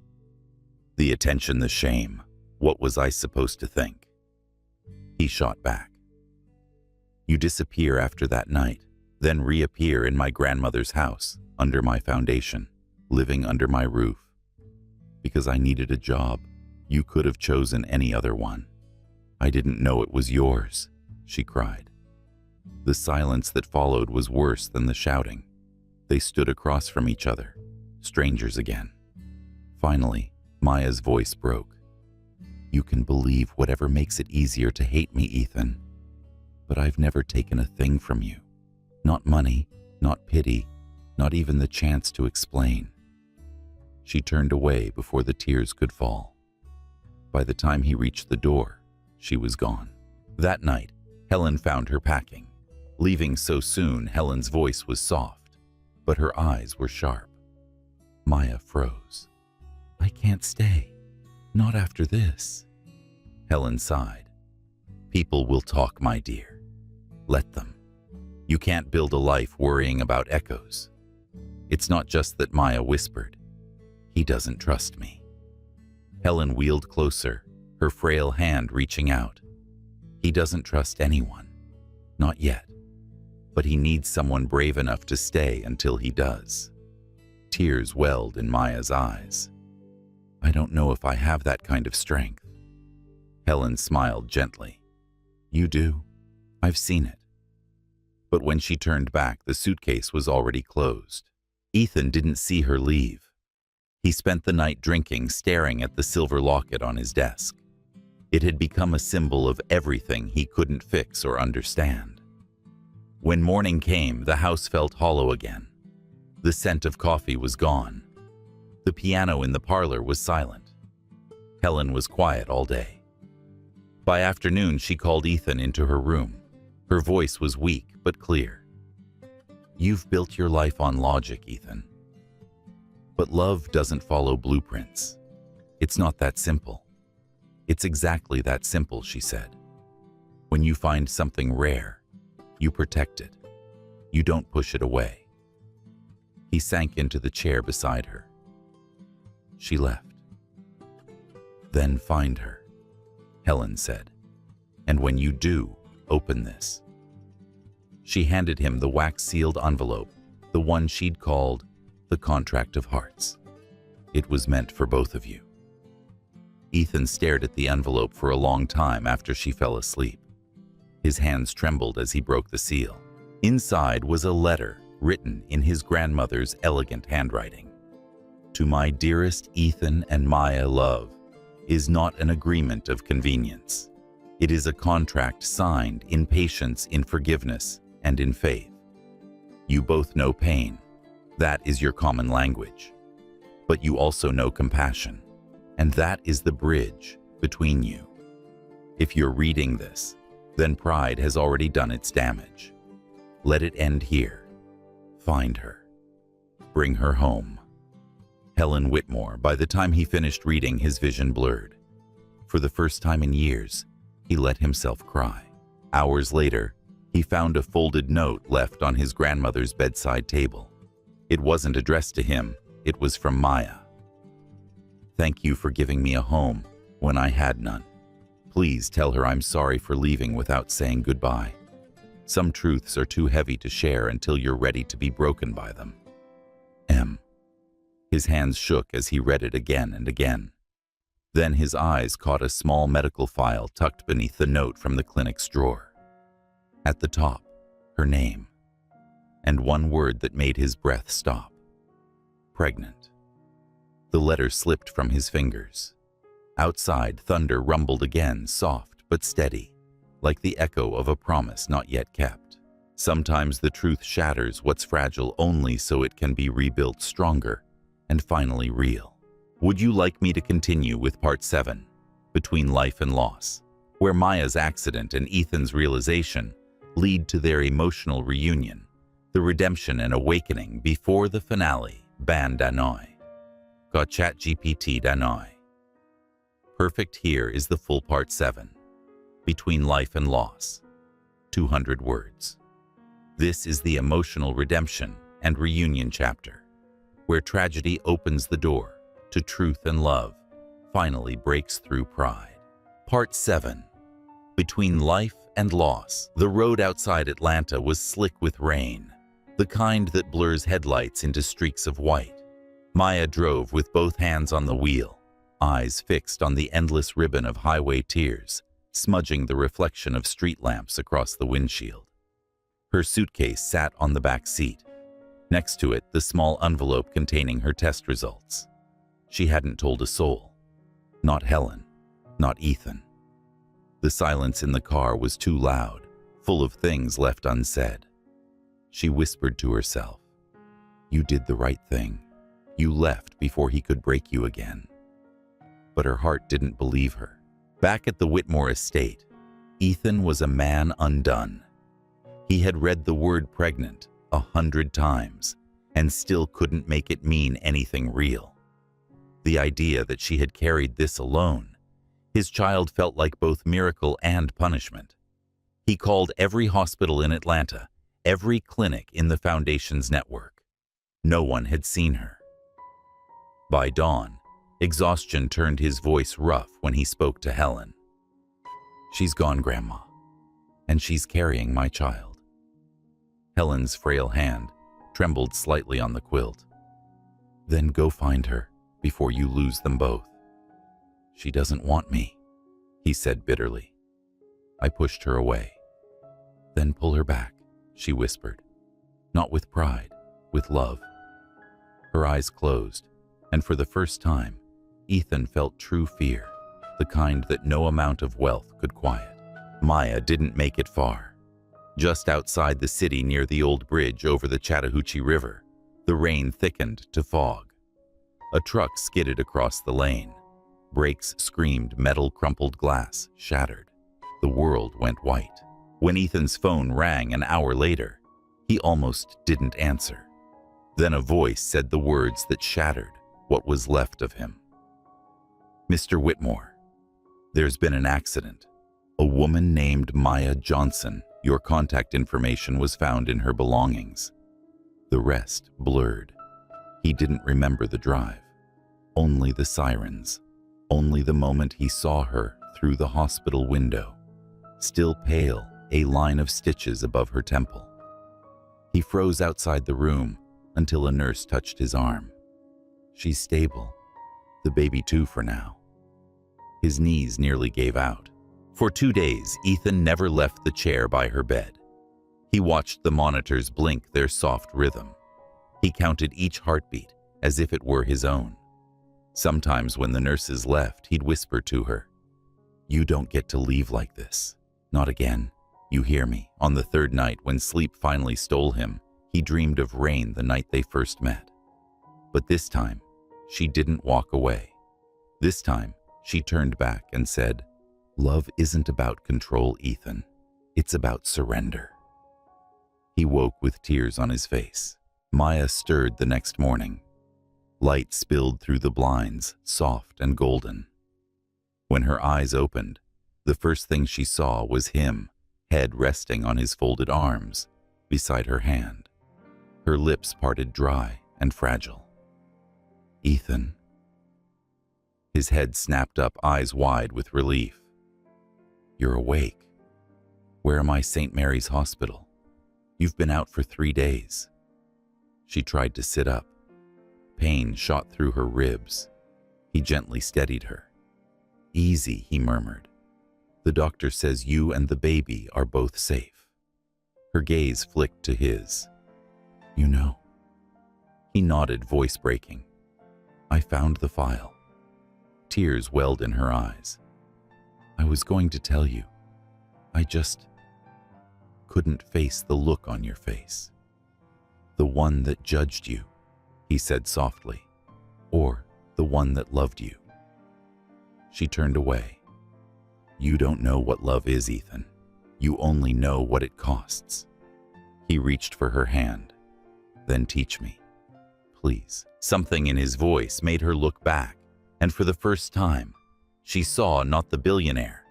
The attention, the shame. What was I supposed to think?" He shot back. "You disappear after that night, then reappear in my grandmother's house, under my foundation, living under my roof. Because I needed a job. You could have chosen any other one. I didn't know it was yours," she cried. The silence that followed was worse than the shouting. They stood across from each other, strangers again. Finally, Maya's voice broke. "You can believe whatever makes it easier to hate me, Ethan. But I've never taken a thing from you. Not money, not pity, not even the chance to explain." She turned away before the tears could fall. By the time he reached the door, she was gone. That night, Helen found her packing. Leaving so soon, Helen's voice was soft, but her eyes were sharp. Maya froze. "I can't stay. Not after this." Helen sighed. "People will talk, my dear. Let them. You can't build a life worrying about echoes." It's not just that Maya whispered. "He doesn't trust me." Helen wheeled closer, her frail hand reaching out. "He doesn't trust anyone. Not yet. But he needs someone brave enough to stay until he does." Tears welled in Maya's eyes. "I don't know if I have that kind of strength." Helen smiled gently. "You do. I've seen it." But when she turned back, the suitcase was already closed. Ethan didn't see her leave. He spent the night drinking, staring at the silver locket on his desk. It had become a symbol of everything he couldn't fix or understand. When morning came, the house felt hollow again. The scent of coffee was gone. The piano in the parlor was silent. Helen was quiet all day. By afternoon, she called Ethan into her room. Her voice was weak but clear. "You've built your life on logic, Ethan. But love doesn't follow blueprints. It's not that simple." "It's exactly that simple," she said. "When you find something rare, you protect it. You don't push it away." He sank into the chair beside her. She left. "Then find her," Helen said. "And when you do, open this." She handed him the wax-sealed envelope, the one she'd called the contract of hearts. It was meant for both of you. Ethan stared at the envelope for a long time after she fell asleep. His hands trembled as he broke the seal. Inside was a letter written in his grandmother's elegant handwriting. "To my dearest Ethan and Maya, love is not an agreement of convenience. It is a contract signed in patience, in forgiveness, and in faith. You both know pain. That is your common language. But you also know compassion, and that is the bridge between you. If you're reading this, then pride has already done its damage. Let it end here. Find her. Bring her home." Helen Whitmore. By the time he finished reading, his vision blurred. For the first time in years, he let himself cry. Hours later, he found a folded note left on his grandmother's bedside table. It wasn't addressed to him, it was from Maya. "Thank you for giving me a home when I had none. Please tell her I'm sorry for leaving without saying goodbye. Some truths are too heavy to share until you're ready to be broken by them. M. His hands shook as he read it again and again. Then his eyes caught a small medical file tucked beneath the note from the clinic's drawer. At the top, her name, and one word that made his breath stop. Pregnant. The letter slipped from his fingers. Outside, thunder rumbled again, soft but steady, like the echo of a promise not yet kept. Sometimes the truth shatters what's fragile only so it can be rebuilt stronger and finally real. Would you like me to continue with part 7, Between Life and Loss, where Maya's accident and Ethan's realization lead to their emotional reunion, the redemption and awakening before the finale, Ban Danoi. Ka ChatGPT Danoi. Perfect here is the full part 7, Between Life and Loss, 200 words. This is the emotional redemption and reunion chapter, where tragedy opens the door to truth and love, finally breaks through pride. Part 7, Between Life and Loss. The road outside Atlanta was slick with rain, the kind that blurs headlights into streaks of white. Maya drove with both hands on the wheel, eyes fixed on the endless ribbon of highway tears, smudging the reflection of street lamps across the windshield. Her suitcase sat on the back seat. Next to it, the small envelope containing her test results. She hadn't told a soul. Not Helen, not Ethan. The silence in the car was too loud, full of things left unsaid. She whispered to herself, "You did the right thing. You left before he could break you again." But her heart didn't believe her. Back at the Whitmore estate, Ethan was a man undone. He had read the word pregnant 100 times and still couldn't make it mean anything real. The idea that she had carried this alone, his child felt like both miracle and punishment. He called every hospital in Atlanta, every clinic in the Foundation's network. No one had seen her. By dawn, exhaustion turned his voice rough when he spoke to Helen. "She's gone, Grandma, and she's carrying my child." Helen's frail hand trembled slightly on the quilt. "Then go find her before you lose them both." "She doesn't want me," he said bitterly. I pushed her away. "Then pull her back," she whispered. Not with pride, with love. Her eyes closed, and for the first time, Ethan felt true fear, the kind that no amount of wealth could quiet. Maya didn't make it far. Just outside the city near the old bridge over the Chattahoochee River, the rain thickened to fog. A truck skidded across the lane. Brakes screamed, metal crumpled glass shattered. The world went white. When Ethan's phone rang an hour later, he almost didn't answer. Then a voice said the words that shattered what was left of him. "Mr. Whitmore, there's been an accident. A woman named Maya Johnson. Your contact information was found in her belongings." The rest blurred. He didn't remember the drive. Only the sirens. Only the moment he saw her through the hospital window. Still pale, a line of stitches above her temple. He froze outside the room until a nurse touched his arm. "She's stable. The baby too for now." His knees nearly gave out. For 2 days, Ethan never left the chair by her bed. He watched the monitors blink their soft rhythm. He counted each heartbeat as if it were his own. Sometimes when the nurses left, he'd whisper to her, "You don't get to leave like this. Not again. You hear me?" On the third night, when sleep finally stole him, he dreamed of rain the night they first met. But this time, she didn't walk away. This time, she turned back and said, "Love isn't about control, Ethan. It's about surrender." He woke with tears on his face. Maya stirred the next morning. Light spilled through the blinds, soft and golden. When her eyes opened, the first thing she saw was him, head resting on his folded arms, beside her hand. Her lips parted dry and fragile. "Ethan." His head snapped up, eyes wide with relief. "You're awake." Where am I? St. Mary's Hospital. You've been out for 3 days. She tried to sit up. Pain shot through her ribs. He gently steadied her. Easy, he murmured. The doctor says you and the baby are both safe. Her gaze flicked to his. You know. He nodded, voice breaking. I found the file. Tears welled in her eyes. I was going to tell you. I just couldn't face the look on your face. The one that judged you, he said softly, or the one that loved you. She turned away. You don't know what love is, Ethan. You only know what it costs. He reached for her hand. Then teach me, please. Something in his voice made her look back, and for the first time, she saw not the billionaire,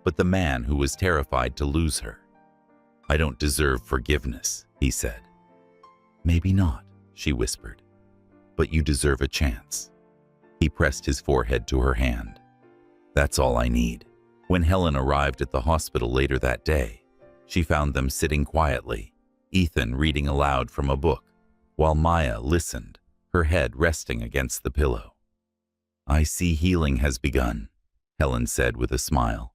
but the man who was terrified to lose her. I don't deserve forgiveness, he said. Maybe not, she whispered, but you deserve a chance. He pressed his forehead to her hand. That's all I need. When Helen arrived at the hospital later that day, she found them sitting quietly, Ethan reading aloud from a book, while Maya listened, her head resting against the pillow. I see healing has begun, Helen said with a smile.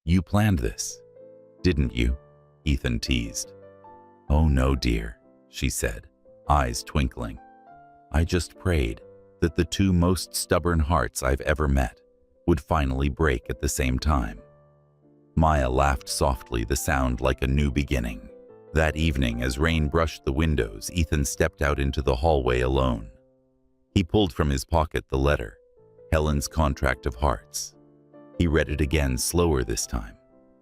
You planned this, didn't you? Ethan teased. Oh no, dear, she said, eyes twinkling. I just prayed that the two most stubborn hearts I've ever met would finally break at the same time. Maya laughed softly, the sound like a new beginning. That evening, as rain brushed the windows, Ethan stepped out into the hallway alone. He pulled from his pocket the letter, Helen's contract of hearts. He read it again, slower this time,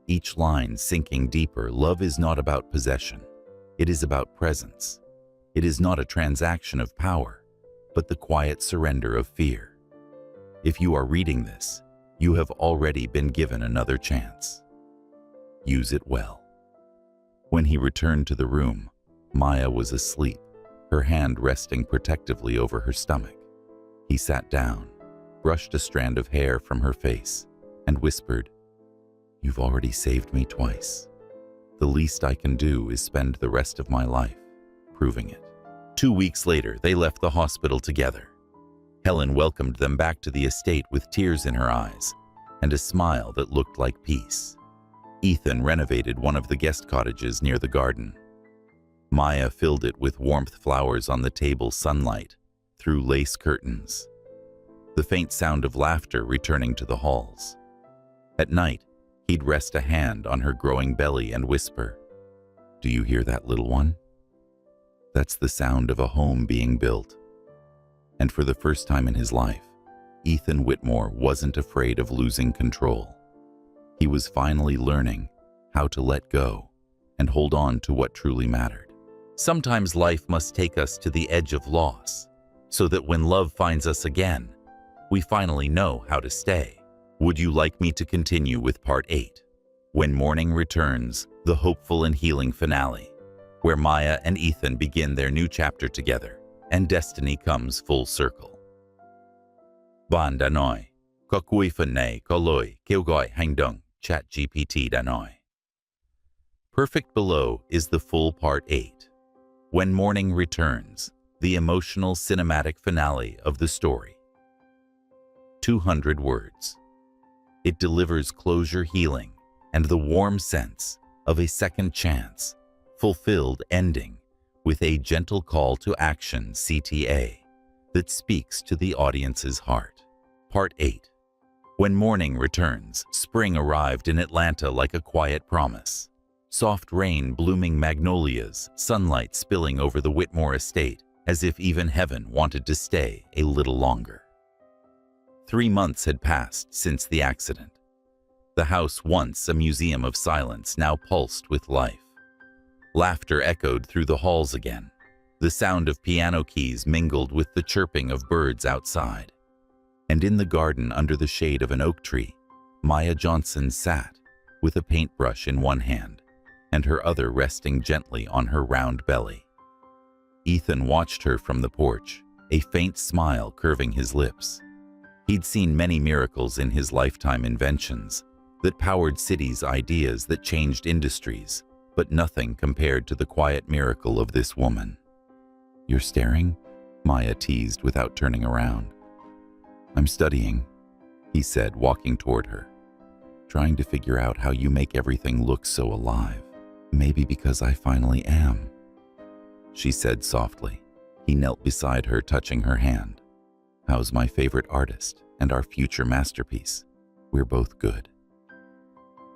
each line sinking deeper. Love is not about possession. It is about presence. It is not a transaction of power, but the quiet surrender of fear. If you are reading this, you have already been given another chance. Use it well. When he returned to the room, Maya was asleep, her hand resting protectively over her stomach. He sat down, brushed a strand of hair from her face, and whispered, You've already saved me twice. The least I can do is spend the rest of my life proving it. 2 weeks later, they left the hospital together. Helen welcomed them back to the estate with tears in her eyes and a smile that looked like peace. Ethan renovated one of the guest cottages near the garden. Maya filled it with warmth, flowers on the table, sunlight through lace curtains, the faint sound of laughter returning to the halls. At night, he'd rest a hand on her growing belly and whisper, Do you hear that, little one? That's the sound of a home being built. And for the first time in his life, Ethan Whitmore wasn't afraid of losing control. He was finally learning how to let go and hold on to what truly mattered. Sometimes life must take us to the edge of loss, so that when love finds us again, we finally know how to stay. Would you like me to continue with part 8? When Morning Returns, the hopeful and healing finale, where Maya and Ethan begin their new chapter together, and destiny comes full circle. Banda noi, kokui fanay koloi kiugoi hangdong chat GPT danoi. Perfect below is the full part 8. When Morning Returns, the emotional cinematic finale of the story. 200 words. It delivers closure, healing, and the warm sense of a second chance, fulfilled ending with a gentle call to action CTA that speaks to the audience's heart. Part 8. When Morning Returns, spring arrived in Atlanta like a quiet promise. Soft rain, blooming magnolias, sunlight spilling over the Whitmore estate, as if even heaven wanted to stay a little longer. 3 months had passed since the accident. The house, once a museum of silence, now pulsed with life. Laughter echoed through the halls again. The sound of piano keys mingled with the chirping of birds outside. And in the garden under the shade of an oak tree, Maya Johnson sat, with a paintbrush in one hand, and her other resting gently on her round belly. Ethan watched her from the porch, a faint smile curving his lips. He'd seen many miracles in his lifetime, inventions that powered cities, ideas that changed industries, but nothing compared to the quiet miracle of this woman. "You're staring?" Maya teased without turning around. "I'm studying," he said, walking toward her. "Trying to figure out how you make everything look so alive. Maybe because I finally am," she said softly. He knelt beside her, touching her hand. "How's my favorite artist and our future masterpiece? We're both good."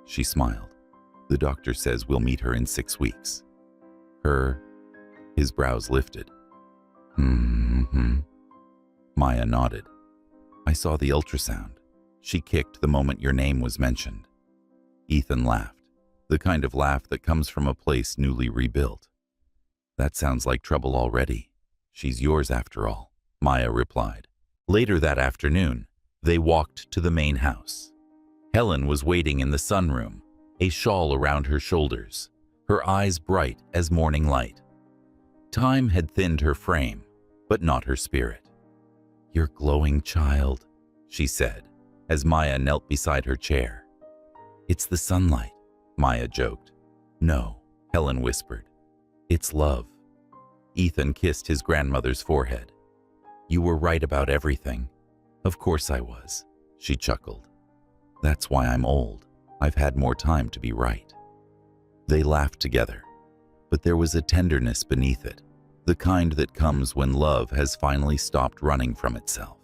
She smiled. "The doctor says we'll meet her in 6 weeks. Her?" His brows lifted. "Mm-hmm." Maya nodded. "I saw the ultrasound. She kicked the moment your name was mentioned." Ethan laughed, the kind of laugh that comes from a place newly rebuilt. "That sounds like trouble already. She's yours after all," Maya replied. Later that afternoon, they walked to the main house. Helen was waiting in the sunroom, a shawl around her shoulders, her eyes bright as morning light. Time had thinned her frame, but not her spirit. "You're glowing, child," she said, as Maya knelt beside her chair. "It's the sunlight," Maya joked. "No," Helen whispered. "It's love." Ethan kissed his grandmother's forehead. "You were right about everything." "Of course I was," she chuckled. "That's why I'm old. I've had more time to be right." They laughed together, but there was a tenderness beneath it, the kind that comes when love has finally stopped running from itself.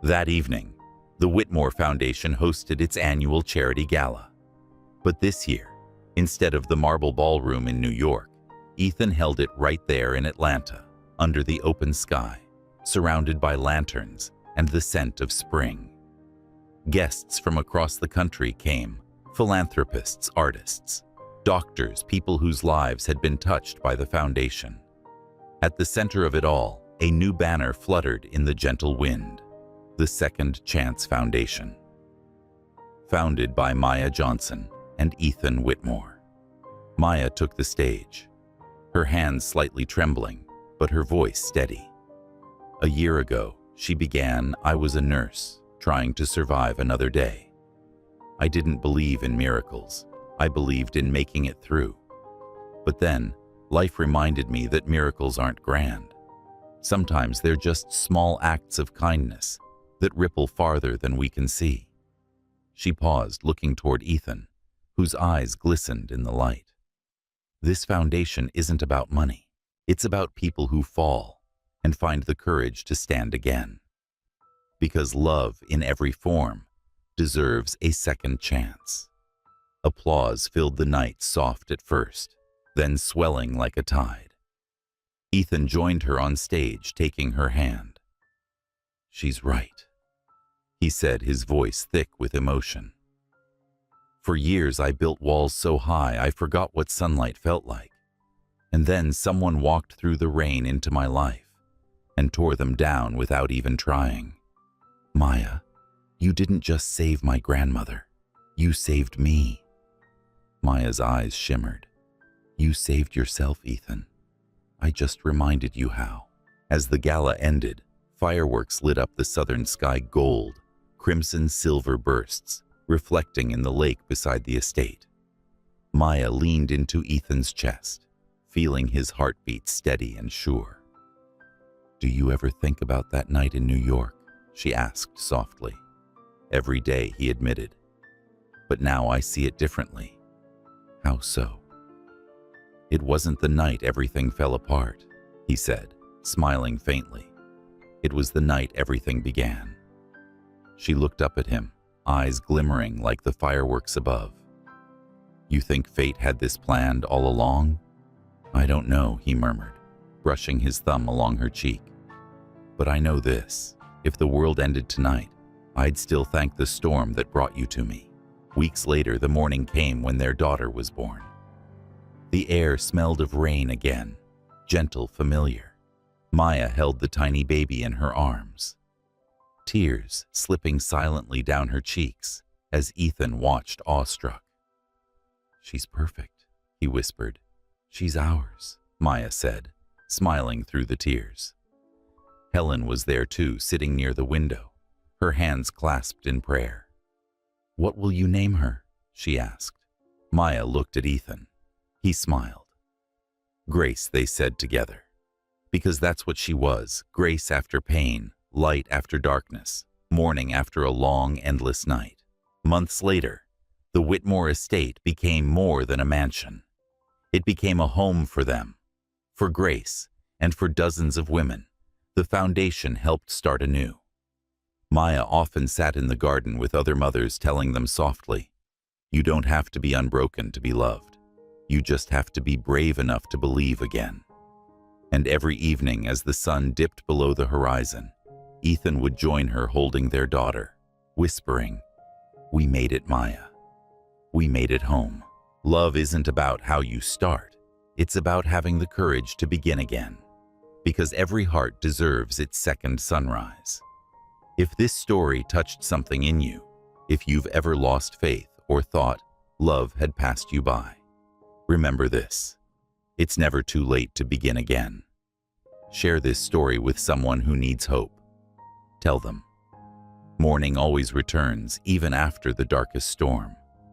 That evening, the Whitmore Foundation hosted its annual charity gala. But this year, instead of the Marble Ballroom in New York, Ethan held it right there in Atlanta, under the open sky, surrounded by lanterns and the scent of spring. Guests from across the country came, philanthropists, artists, doctors, people whose lives had been touched by the foundation. At the center of it all, a new banner fluttered in the gentle wind, the Second Chance Foundation. Founded by Maya Johnson and Ethan Whitmore. Maya took the stage, her hands slightly trembling, but her voice steady. "A year ago, she began, I was a nurse, trying to survive another day. I didn't believe in miracles. I believed in making it through. But then, life reminded me that miracles aren't grand. Sometimes they're just small acts of kindness that ripple farther than we can see." She paused, looking toward Ethan, whose eyes glistened in the light. "This foundation isn't about money. It's about people who fall and find the courage to stand again. Because love, in every form, deserves a second chance." Applause filled the night, soft at first, then swelling like a tide. Ethan joined her on stage, taking her hand. "She's right," he said, his voice thick with emotion. "For years I built walls so high I forgot what sunlight felt like. And then someone walked through the rain into my life and tore them down without even trying. Maya, you didn't just save my grandmother. You saved me." Maya's eyes shimmered. "You saved yourself, Ethan. I just reminded you how." As the gala ended, fireworks lit up the southern sky gold, crimson silver bursts, reflecting in the lake beside the estate. Maya leaned into Ethan's chest, feeling his heartbeat steady and sure. "Do you ever think about that night in New York?" she asked softly. "Every day," he admitted. "But now I see it differently." "How so?" "It wasn't the night everything fell apart," he said, smiling faintly. "It was the night everything began." She looked up at him, eyes glimmering like the fireworks above. "You think fate had this planned all along?" "I don't know," he murmured, brushing his thumb along her cheek. "But I know this. If the world ended tonight, I'd still thank the storm that brought you to me." Weeks later, the morning came when their daughter was born. The air smelled of rain again, gentle, familiar. Maya held the tiny baby in her arms, tears slipping silently down her cheeks as Ethan watched awestruck. "She's perfect," he whispered. "She's ours," Maya said, smiling through the tears. Helen was there too, sitting near the window, her hands clasped in prayer. "What will you name her?" she asked. Maya looked at Ethan. He smiled. Grace, they said together. Because that's what she was, grace after pain, light after darkness, morning after a long, endless night. Months later, the Whitmore estate became more than a mansion. It became a home for them, for Grace, and for dozens of women. The foundation helped start anew. Maya often sat in the garden with other mothers, telling them softly, "You don't have to be unbroken to be loved. You just have to be brave enough to believe again." And every evening, as the sun dipped below the horizon, Ethan would join her holding their daughter, whispering, "We made it, Maya. We made it home." Love isn't about how you start. It's about having the courage to begin again. Because every heart deserves its second sunrise. If this story touched something in you, if you've ever lost faith or thought love had passed you by, remember this: it's never too late to begin again. Share this story with someone who needs hope. Tell them, morning always returns even after the darkest storm.